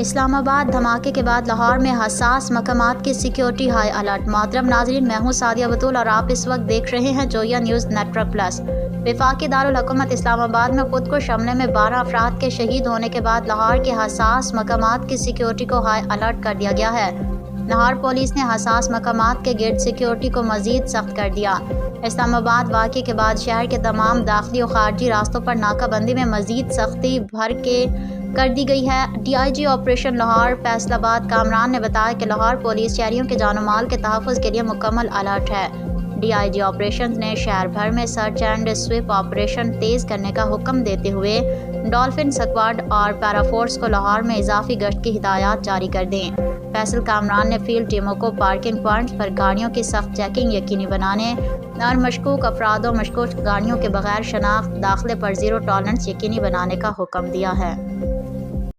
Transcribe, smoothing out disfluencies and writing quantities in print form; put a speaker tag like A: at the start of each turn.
A: اسلام آباد دھماکے کے بعد لاہور میں حساس مقامات کی سیکیورٹی ہائی الرٹ۔ محترم ناظرین، میں ہوں سعدیہ بطول اور آپ اس وقت دیکھ رہے ہیں جویا نیوز نیٹ ورک پلس۔ وفاقی دارالحکومت اسلام آباد میں خود کش حملے میں 12 افراد کے شہید ہونے کے بعد لاہور کے حساس مقامات کی سیکیورٹی کو ہائی الرٹ کر دیا گیا ہے۔ لاہور پولیس نے حساس مقامات کے گرد سیکیورٹی کو مزید سخت کر دیا۔ اسلام آباد واقعے کے بعد شہر کے تمام داخلی و خارجی راستوں پر ناکہ بندی میں مزید سختی کر دی گئی ہے۔ D I G operation Lahore Faisalabad Kamran نے بتایا کہ لاہور پولیس شہریوں کے جان و مال کے تحفظ کے لیے مکمل الرٹ ہے۔ ڈی آئی جی آپریشن نے شہر بھر میں سرچ اینڈ سویپ آپریشن تیز کرنے کا حکم دیتے ہوئے ڈولفن اسکواڈ اور پیرا فورس کو لاہور میں اضافی گشت کی ہدایات جاری کر دیں۔ فیصل کامران نے فیلڈ ٹیموں کو پارکنگ پوائنٹس پر گاڑیوں کی سخت چیکنگ یقینی بنانے اور مشکوک افراد و مشکوک گاڑیوں کے بغیر شناخت داخلے پر زیرو ٹالرنس یقینی بنانے کا حکم دیا ہے۔